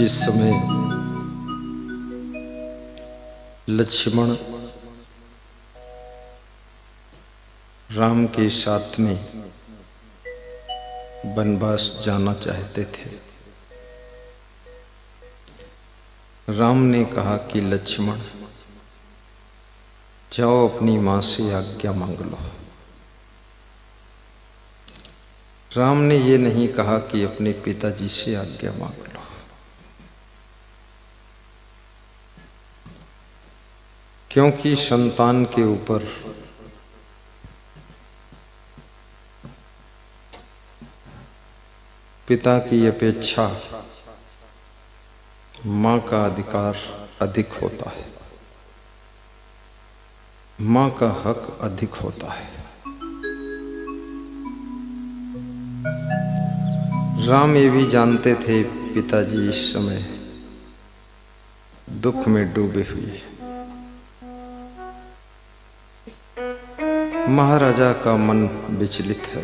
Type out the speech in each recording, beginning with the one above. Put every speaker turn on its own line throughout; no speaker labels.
जिस समय लक्ष्मण राम के साथ में वनवास जाना चाहते थे, राम ने कहा कि लक्ष्मण जाओ अपनी मां से आज्ञा मांग लो। राम ने ये नहीं कहा कि अपने पिताजी से आज्ञा मांग लो। क्योंकि संतान के ऊपर पिता की अपेक्षा मां का अधिकार अधिक होता है, मां का हक अधिक होता है। राम ये भी जानते थे पिताजी इस समय दुख में डूबे हुए। महाराजा का मन विचलित है।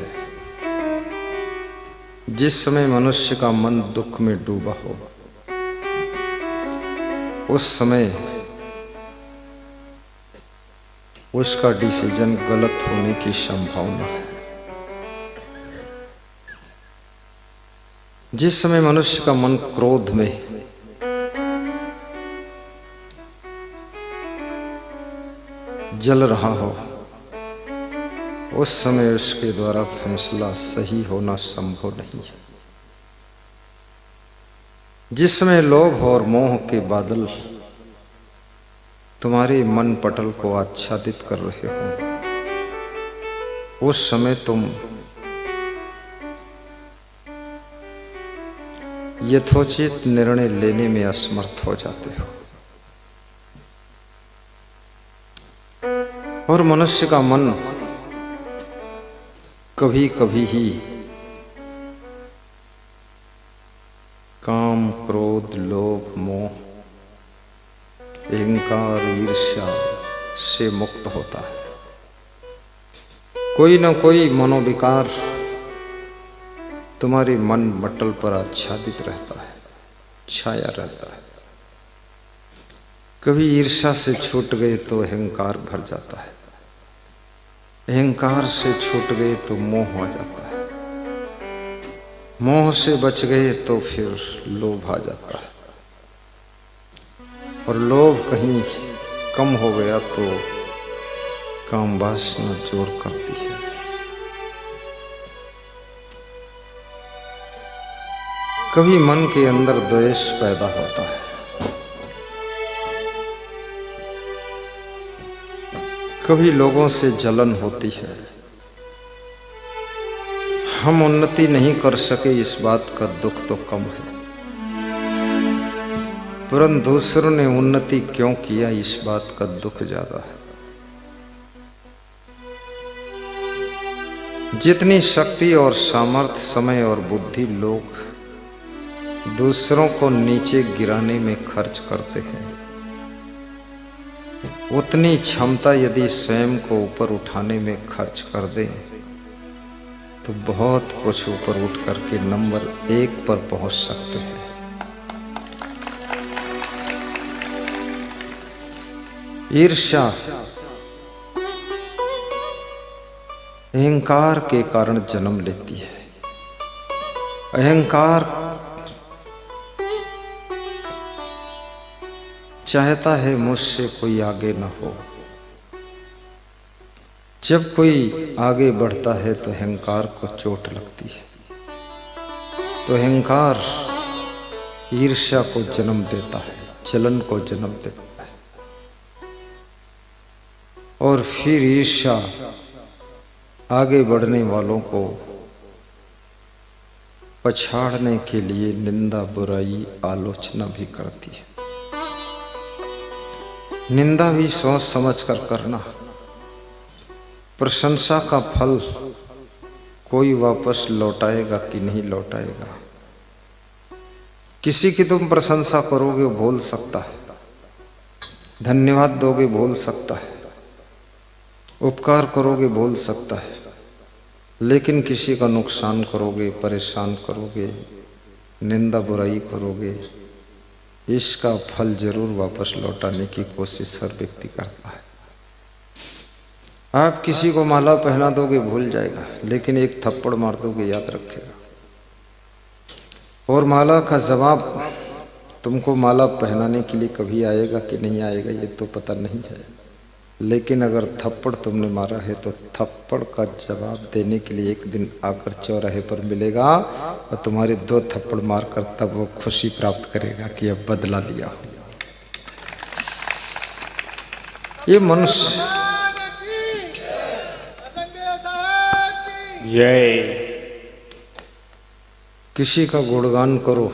जिस समय मनुष्य का मन दुख में डूबा हो, उस समय उसका डिसीजन गलत होने की संभावना है। जिस समय मनुष्य का मन क्रोध में, जल रहा हो, उस समय उसके द्वारा फैसला सही होना संभव नहीं है। जिस समय लोभ और मोह के बादल तुम्हारे मन पटल को आच्छादित कर रहे हो, उस समय तुम यथोचित निर्णय लेने में असमर्थ हो जाते हो। और मनुष्य का मन कभी कभी ही काम, क्रोध, लोभ, मोह, अहंकार, ईर्ष्या से मुक्त होता है। कोई न कोई मनोविकार तुम्हारे मन मटल पर आच्छादित रहता है, छाया रहता है। कभी ईर्ष्या से छूट गए तो अहंकार भर जाता है, अहंकार से छूट गए तो मोह आ जाता है, मोह से बच गए तो फिर लोभ आ जाता है, और लोभ कहीं कम हो गया तो काम वासना जोर करती है। कभी मन के अंदर द्वेष पैदा होता है, कभी लोगों से जलन होती है। हम उन्नति नहीं कर सके इस बात का दुख तो कम है, परंतु दूसरों ने उन्नति क्यों किया इस बात का दुख ज्यादा है। जितनी शक्ति और सामर्थ्य, समय और बुद्धि लोग दूसरों को नीचे गिराने में खर्च करते हैं, उतनी क्षमता यदि स्वयं को ऊपर उठाने में खर्च कर दें तो बहुत कुछ ऊपर उठ करके नंबर 1 पर पहुंच सकते हैं। ईर्ष्या अहंकार के कारण जन्म लेती है। अहंकार चाहता है मुझसे कोई आगे ना हो। जब कोई आगे बढ़ता है तो अहंकार को चोट लगती है, तो अहंकार ईर्ष्या को जन्म देता है, जलन को जन्म देता है, और फिर ईर्ष्या आगे बढ़ने वालों को पछाड़ने के लिए निंदा, बुराई, आलोचना भी करती है। निंदा भी सोच समझ कर करना। प्रशंसा का फल कोई वापस लौटाएगा कि नहीं लौटाएगा। किसी की तुम प्रशंसा करोगे वो भूल सकता है, धन्यवाद दोगे भूल सकता है, उपकार करोगे भूल सकता है, लेकिन किसी का नुकसान करोगे, परेशान करोगे, निंदा बुराई करोगे, इसका फल जरूर वापस लौटाने की कोशिश हर व्यक्ति करता है। आप किसी को माला पहना दोगे भूल जाएगा, लेकिन एक थप्पड़ मार दोगे याद रखेगा। और माला का जवाब तुमको माला पहनाने के लिए कभी आएगा कि नहीं आएगा ये तो पता नहीं है, लेकिन अगर थप्पड़ तुमने मारा है तो थप्पड़ का जवाब देने के लिए एक दिन आकर चौराहे पर मिलेगा और तुम्हारे 2 थप्पड़ मारकर तब वो खुशी प्राप्त करेगा कि अब बदला लिया हो। ये मनुष्य
जय।
किसी का गुणगान करो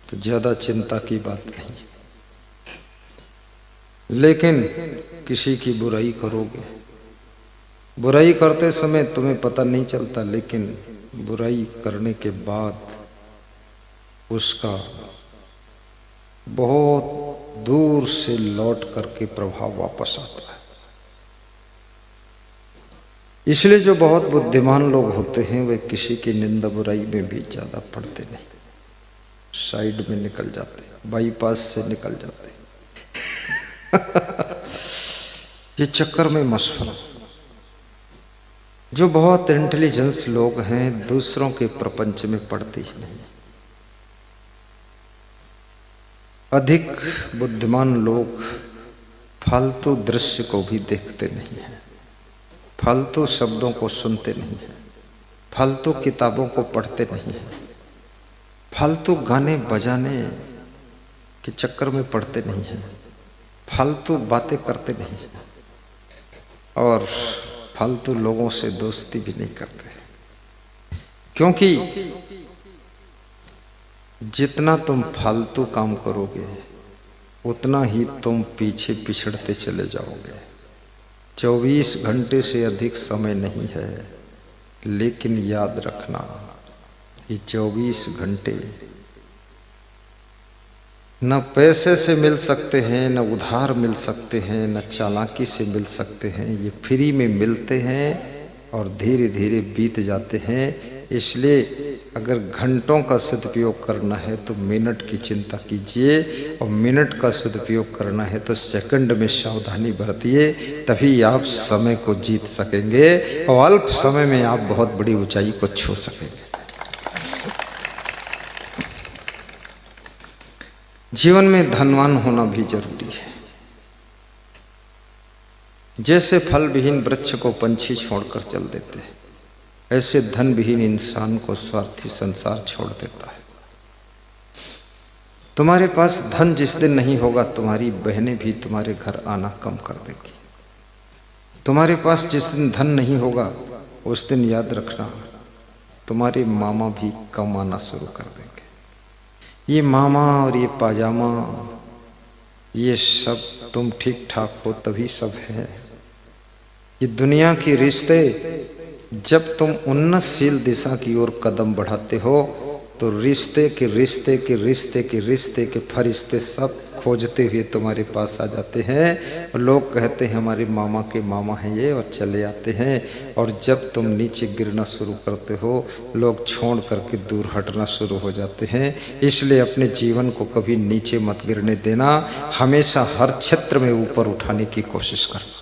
तो ज्यादा चिंता की बात नहीं, लेकिन किसी की बुराई करोगे, बुराई करते समय तुम्हें पता नहीं चलता, लेकिन बुराई करने के बाद उसका बहुत दूर से लौट करके प्रभाव वापस आता है। इसलिए जो बहुत बुद्धिमान लोग होते हैं वे किसी की निंदा बुराई में भी ज्यादा पड़ते नहीं, साइड में निकल जाते, बाईपास से निकल जाते। ये चक्कर में मशवरा। जो बहुत इंटेलिजेंस लोग हैं दूसरों के प्रपंच में पड़ते ही नहीं। अधिक बुद्धिमान लोग फालतू दृश्य को भी देखते नहीं हैं, फालतू शब्दों को सुनते नहीं हैं, फालतू किताबों को पढ़ते नहीं हैं, फालतू गाने बजाने के चक्कर में पड़ते नहीं हैं, फालतू बातें करते नहीं हैं और फालतू लोगों से दोस्ती भी नहीं करते। क्योंकि जितना तुम फालतू काम करोगे उतना ही तुम पीछे पिछड़ते चले जाओगे। 24 घंटे से अधिक समय नहीं है, लेकिन याद रखना ये 24 घंटे न पैसे से मिल सकते हैं, न उधार मिल सकते हैं, न चालाकी से मिल सकते हैं। ये फ्री में मिलते हैं और धीरे धीरे बीत जाते हैं। इसलिए अगर घंटों का सदुपयोग करना है तो मिनट की चिंता कीजिए, और मिनट का सदुपयोग करना है तो सेकंड में सावधानी बरतिए, तभी आप समय को जीत सकेंगे और अल्प समय में आप बहुत बड़ी ऊंचाई को छू सकेंगे। जीवन में धनवान होना भी जरूरी है। जैसे फल विहीन वृक्ष को पंछी छोड़कर चल देते हैं, ऐसे धन विहीन इंसान को स्वार्थी संसार छोड़ देता है। तुम्हारे पास धन जिस दिन नहीं होगा तुम्हारी बहनें भी तुम्हारे घर आना कम कर देगी। तुम्हारे पास जिस दिन धन नहीं होगा उस दिन याद रखना तुम्हारे मामा भी कम आना शुरू कर देंगे। ये मामा और ये पाजामा ये सब तुम ठीक ठाक हो तभी सब है। ये दुनिया के रिश्ते जब तुम उन्नतशील दिशा की ओर कदम बढ़ाते हो तो रिश्ते के रिश्ते के रिश्ते के रिश्ते के फरिश्ते सब खोजते हुए तुम्हारे पास आ जाते हैं और लोग कहते हैं हमारे मामा के मामा हैं ये, और चले आते हैं। और जब तुम नीचे गिरना शुरू करते हो लोग छोड़ करके दूर हटना शुरू हो जाते हैं। इसलिए अपने जीवन को कभी नीचे मत गिरने देना, हमेशा हर क्षेत्र में ऊपर उठाने की कोशिश करना।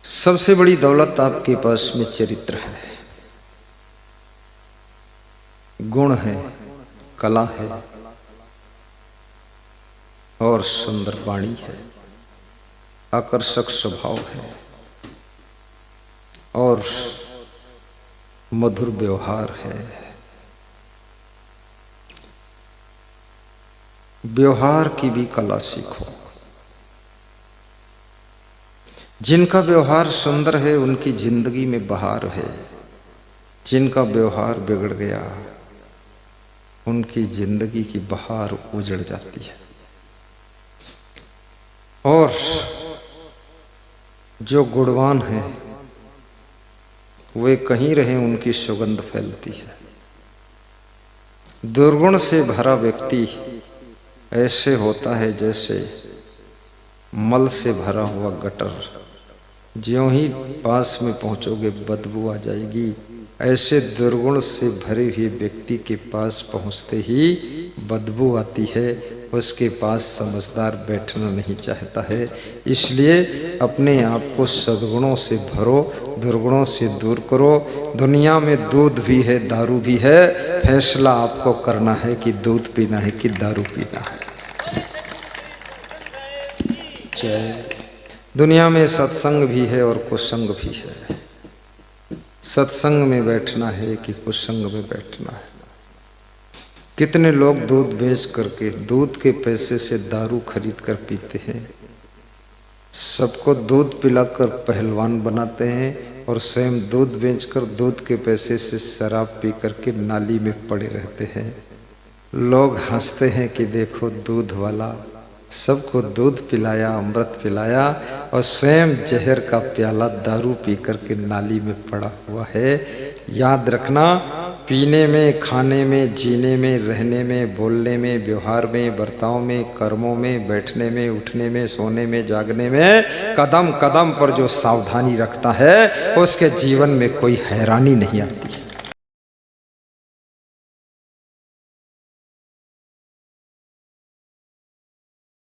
सबसे बड़ी दौलत आपके पास में चरित्र है, गुण है, कला है और सुंदर वाणी है, आकर्षक स्वभाव है और मधुर व्यवहार है। व्यवहार की भी कला सीखो। जिनका व्यवहार सुंदर है उनकी जिंदगी में बहार है, जिनका व्यवहार बिगड़ गया उनकी जिंदगी की बहार उजड़ जाती है। और जो गुणवान हैं वे कहीं रहे उनकी सुगंध फैलती है। दुर्गुण से भरा व्यक्ति ऐसे होता है जैसे मल से भरा हुआ गटर, ज्यों ही पास में पहुंचोगे बदबू आ जाएगी, ऐसे दुर्गुण से भरे हुए व्यक्ति के पास पहुँचते ही बदबू आती है, उसके पास समझदार बैठना नहीं चाहता है। इसलिए अपने आप को सद्गुणों से भरो, दुर्गुणों से दूर करो। दुनिया में दूध भी है, दारू भी है, फैसला आपको करना है कि दूध पीना है कि दारू पीना है। जय। दुनिया में सत्संग भी है और कुसंग भी है। सत्संग में बैठना है कि कुसंग में बैठना है। कितने लोग दूध बेच करके दूध के पैसे से दारू खरीद कर पीते हैं, सबको दूध पिलाकर पहलवान बनाते हैं और स्वयं दूध बेचकर दूध के पैसे से शराब पी करके नाली में पड़े रहते हैं। लोग हंसते हैं कि देखो दूध वाला सबको दूध पिलाया, अमृत पिलाया और स्वयं जहर का प्याला दारू पी करके नाली में पड़ा हुआ है। याद रखना, पीने में, खाने में, जीने में, रहने में, बोलने में, व्यवहार में, बर्ताव में, कर्मों में, बैठने में, उठने में, सोने में, जागने में, कदम कदम पर जो सावधानी रखता है उसके जीवन में कोई हैरानी नहीं आती है।